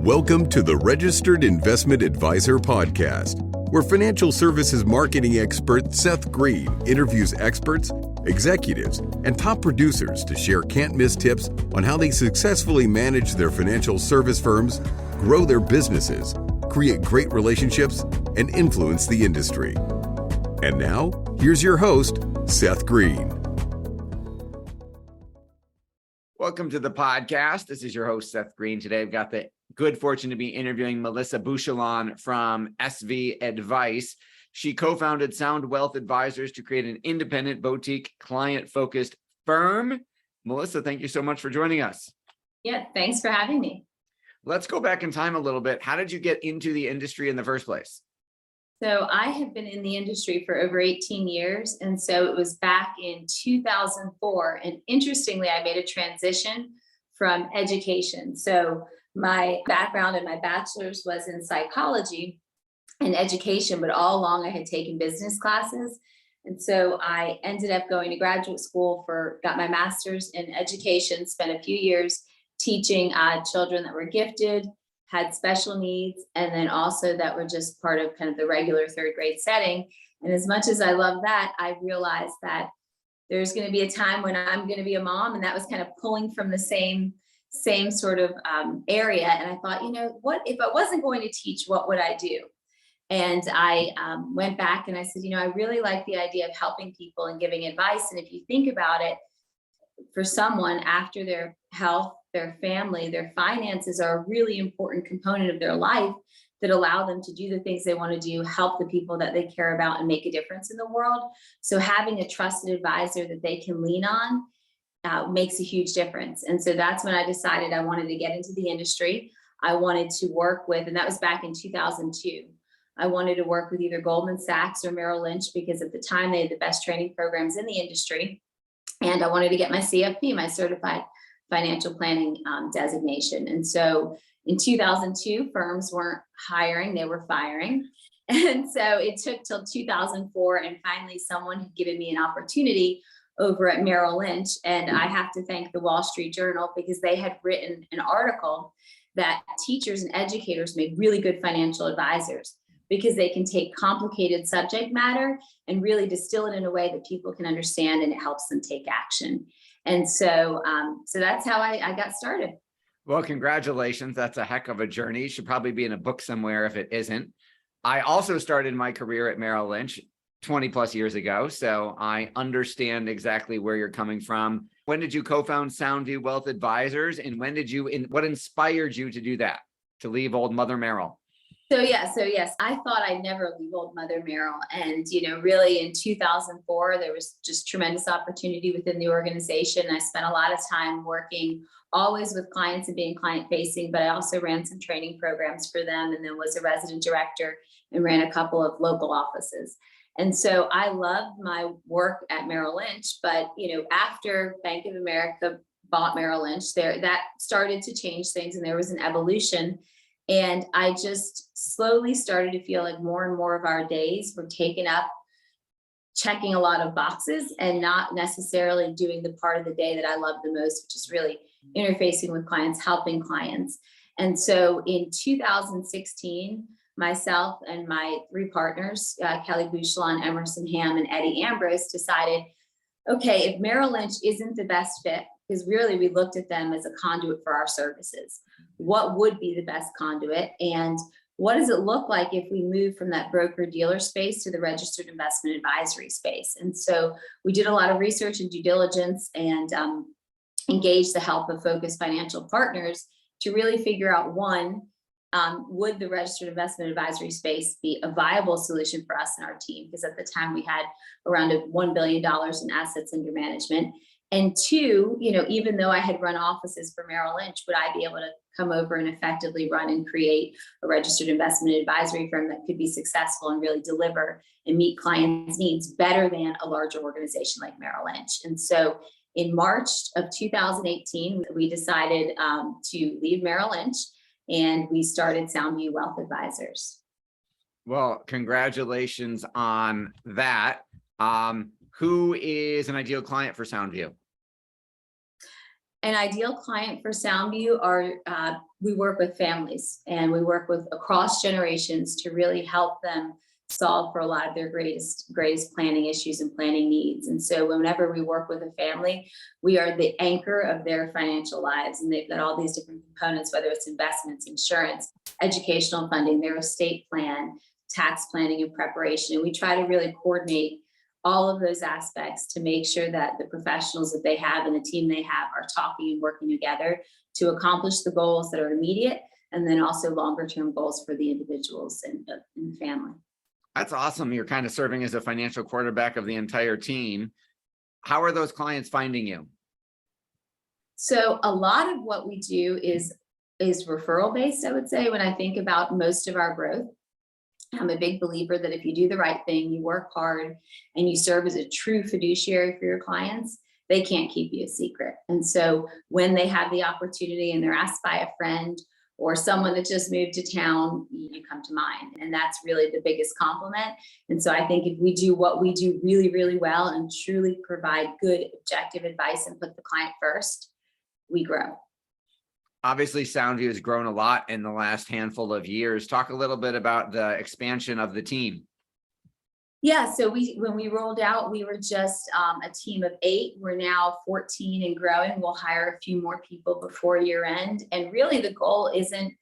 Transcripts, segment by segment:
Welcome to the Registered Investment Advisor Podcast, where financial services marketing expert Seth Green interviews experts, executives, and top producers to share can't-miss tips on how they successfully manage their financial service firms, grow their businesses, create great relationships, and influence the industry. And now, here's your host, Seth Green. Welcome to the podcast. This is your host, Seth Green. Today, I've got the good fortune to be interviewing Melissa Bouchillion from SV Advice. She co-founded Sound Wealth Advisors to create an independent, boutique, client-focused firm. Melissa, thank you so much for joining us. Yeah, thanks for having me. Let's go back in time a little bit. How did you get into the industry in the first place? So I have been in the industry for over 18 years. And so it was back in 2004. And interestingly, I made a transition from education. So my background and my bachelor's was in psychology and education, but all along I had taken business classes. And so I ended up going to graduate school got my master's in education, spent a few years teaching children that were gifted, had special needs, and then also that were just part of kind of the regular third grade setting. And as much as I love that, I realized that there's going to be a time when I'm going to be a mom, and that was kind of pulling from the same sort of area. And I thought, what if I wasn't going to teach, what would I do? And I went back and I said, I really like the idea of helping people and giving advice. And if you think about it, for someone after their health, their family, their finances are a really important component of their life that allow them to do the things they want to do, help the people that they care about, and make a difference in the world. So having a trusted advisor that they can lean on makes a huge difference. And so that's when I decided I wanted to get into the industry. I wanted to work with, and that was back in 2002. I wanted to work with either Goldman Sachs or Merrill Lynch because at the time they had the best training programs in the industry. And I wanted to get my CFP, my Certified Financial Planning designation. And so in 2002, firms weren't hiring, they were firing. And so it took till 2004, and finally someone had given me an opportunity over at Merrill Lynch. And I have to thank the Wall Street Journal because they had written an article that teachers and educators made really good financial advisors because they can take complicated subject matter and really distill it in a way that people can understand, and it helps them take action. And so that's how I got started. Well, congratulations. That's a heck of a journey. Should probably be in a book somewhere if it isn't. I also started my career at Merrill Lynch 20 plus years ago. So I understand exactly where you're coming from. When did you co-found Soundview Wealth Advisors? And what inspired you to do that, to leave old Mother Merrill? So yes, I thought I'd never leave old Mother Merrill. And, really in 2004, there was just tremendous opportunity within the organization. I spent a lot of time working always with clients and being client facing, but I also ran some training programs for them, and then was a resident director and ran a couple of local offices. And so I loved my work at Merrill Lynch, but, after Bank of America bought Merrill Lynch, that started to change things, and there was an evolution. And I just slowly started to feel like more and more of our days were taken up checking a lot of boxes and not necessarily doing the part of the day that I love the most, which is really interfacing with clients, helping clients. And so in 2016, myself and my three partners, Kelly Bouchillion, Emerson Ham, and Eddie Ambrose, decided, okay, if Merrill Lynch isn't the best fit, because really we looked at them as a conduit for our services, what would be the best conduit? And what does it look like if we move from that broker dealer space to the registered investment advisory space? And so we did a lot of research and due diligence and engaged the help of focused financial partners to really figure out, one, would the registered investment advisory space be a viable solution for us and our team? Because at the time we had around $1 billion in assets under management. And two, even though I had run offices for Merrill Lynch, would I be able to come over and effectively run and create a registered investment advisory firm that could be successful and really deliver and meet clients' needs better than a larger organization like Merrill Lynch? And so in March of 2018, we decided to leave Merrill Lynch, and we started Soundview Wealth Advisors. Well, congratulations on that. Who is an ideal client for Soundview? An ideal client for Soundview are, we work with families and we work with across generations to really help them solve for a lot of their greatest planning issues and planning needs. And so whenever we work with a family, we are the anchor of their financial lives. And they've got all these different components, whether it's investments, insurance, educational funding, their estate plan, tax planning and preparation. And we try to really coordinate all of those aspects to make sure that the professionals that they have and the team they have are talking and working together to accomplish the goals that are immediate and then also longer term goals for the individuals and the family. That's awesome. You're kind of serving as a financial quarterback of the entire team. How are those clients finding you? So a lot of what we do is referral based, I would say, when I think about most of our growth. I'm a big believer that if you do the right thing, you work hard, and you serve as a true fiduciary for your clients, they can't keep you a secret. And so when they have the opportunity and they're asked by a friend or someone that just moved to town, you come to mind. And that's really the biggest compliment. And so I think if we do what we do really, really well and truly provide good objective advice and put the client first, we grow. Obviously, Soundview has grown a lot in the last handful of years. Talk a little bit about the expansion of the team. Yeah, so when we rolled out, we were just a team of 8. We're now 14 and growing. We'll hire a few more people before year end. And really the goal isn't,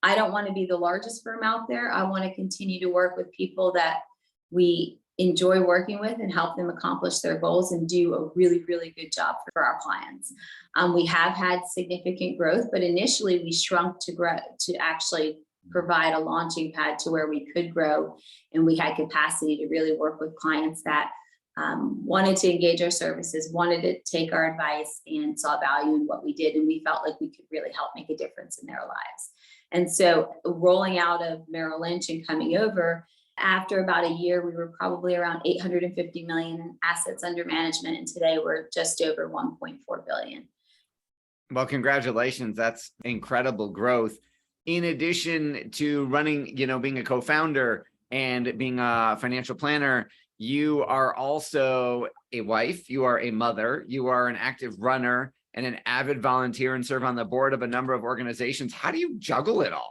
I don't want to be the largest firm out there. I want to continue to work with people that we enjoy working with and help them accomplish their goals and do a really, really good job for our clients. We have had significant growth, but initially we shrunk to grow, to actually provide a launching pad to where we could grow. And we had capacity to really work with clients that wanted to engage our services, wanted to take our advice and saw value in what we did. And we felt like we could really help make a difference in their lives. And so rolling out of Merrill Lynch and coming over, after about a year, we were probably around 850 million in assets under management. And today we're just over 1.4 billion. Well, congratulations. That's incredible growth. In addition to running, being a co-founder and being a financial planner, you are also a wife, you are a mother, you are an active runner and an avid volunteer and serve on the board of a number of organizations. How do you juggle it all?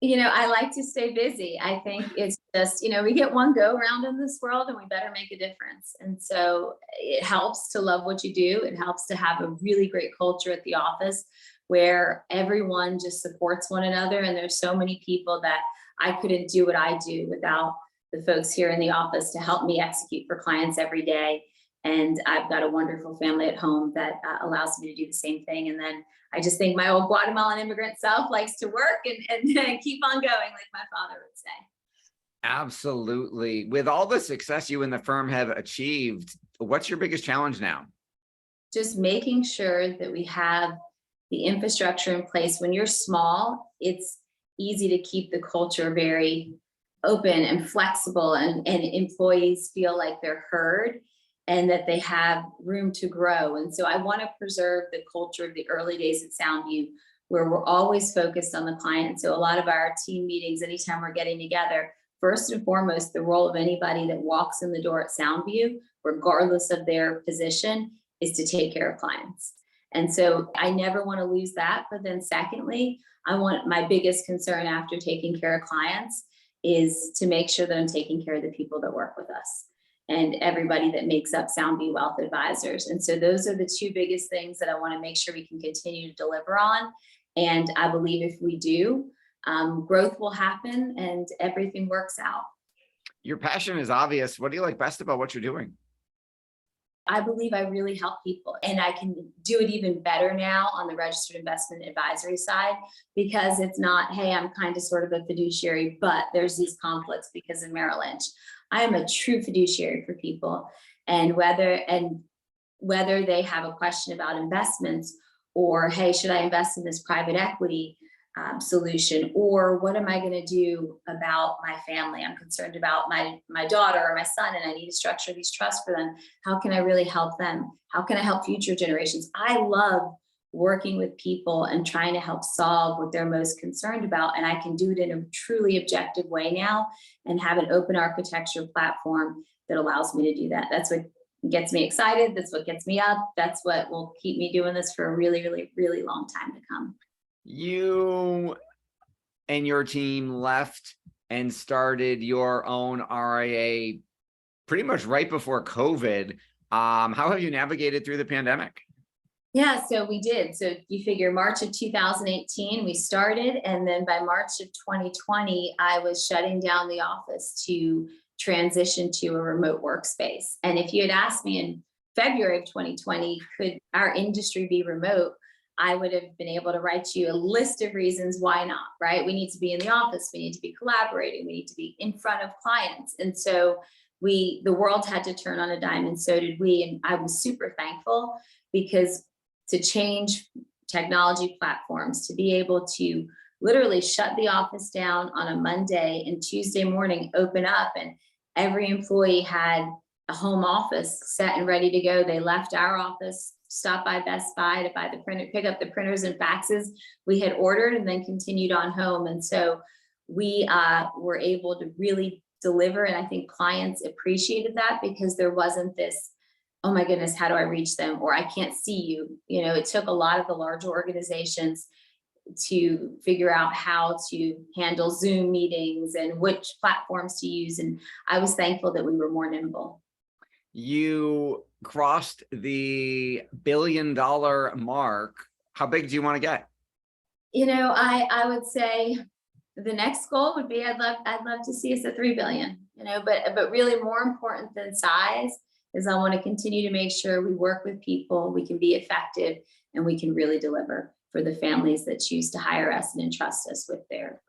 I like to stay busy. I think it's just, we get one go around in this world and we better make a difference. And so it helps to love what you do. It helps to have a really great culture at the office where everyone just supports one another. And there's so many people that I couldn't do what I do without the folks here in the office to help me execute for clients every day. And I've got a wonderful family at home that allows me to do the same thing. And then I just think my old Guatemalan immigrant self likes to work and keep on going, like my father would say. Absolutely. With all the success you and the firm have achieved, what's your biggest challenge now? Just making sure that we have the infrastructure in place. When you're small, it's easy to keep the culture very open and flexible, and employees feel like they're heard and that they have room to grow. And so I want to preserve the culture of the early days at Soundview, where we're always focused on the client. So a lot of our team meetings, anytime we're getting together, first and foremost, the role of anybody that walks in the door at Soundview, regardless of their position, is to take care of clients. And so I never want to lose that. But then secondly, my biggest concern after taking care of clients is to make sure that I'm taking care of the people that work with us and everybody that makes up Soundview Wealth Advisors. And so those are the 2 biggest things that I want to make sure we can continue to deliver on. And I believe if we do, growth will happen and everything works out. Your passion is obvious. What do you like best about what you're doing? I believe I really help people, and I can do it even better now on the registered investment advisory side, because it's not, hey, I'm kind of sort of a fiduciary, but there's these conflicts because of Merrill Lynch. I am a true fiduciary for people, and whether they have a question about investments, or hey, should I invest in this private equity solution, or what am I going to do about my family? I'm concerned about my daughter or my son, and I need to structure these trusts for them. How can I really help them? How can I help future generations? I love working with people and trying to help solve what they're most concerned about. And I can do it in a truly objective way now and have an open architecture platform that allows me to do that. That's what gets me excited. That's what gets me up. That's what will keep me doing this for a really, really, really long time to come. You and your team left and started your own RIA pretty much right before COVID. How have you navigated through the pandemic? Yeah, so we did. So you figure March of 2018, we started. And then by March of 2020, I was shutting down the office to transition to a remote workspace. And if you had asked me in February of 2020, could our industry be remote? I would have been able to write you a list of reasons why not, right? We need to be in the office. We need to be collaborating. We need to be in front of clients. And so the world had to turn on a dime, and so did we. And I was super thankful, because to change technology platforms, to be able to literally shut the office down on a Monday and Tuesday morning, open up, and every employee had a home office set and ready to go. They left our office, stopped by Best Buy to buy the printer, pick up the printers and faxes we had ordered, and then continued on home. And so we were able to really deliver. And I think clients appreciated that, because there wasn't this, oh my goodness, how do I reach them? Or I can't see you. You know, it took a lot of the larger organizations to figure out how to handle Zoom meetings and which platforms to use. And I was thankful that we were more nimble. You crossed the $1 billion mark. How big do you want to get? You know, I would say the next goal would be, I'd love to see us at 3 billion, you know, but really more important than size is I want to continue to make sure we work with people, we can be effective, and we can really deliver for the families that choose to hire us and entrust us with their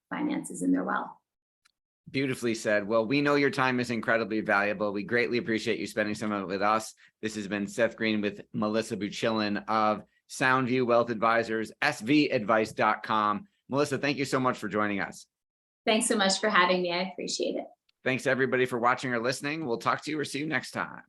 finances and their wealth. Beautifully said. Well, we know your time is incredibly valuable. We greatly appreciate you spending some of it with us. This has been Seth Green with Melissa Bouchillion of Soundview Wealth Advisors, svadvice.com. Melissa, thank you so much for joining us. Thanks so much for having me. I appreciate it. Thanks everybody for watching or listening. We'll talk to you or see you next time.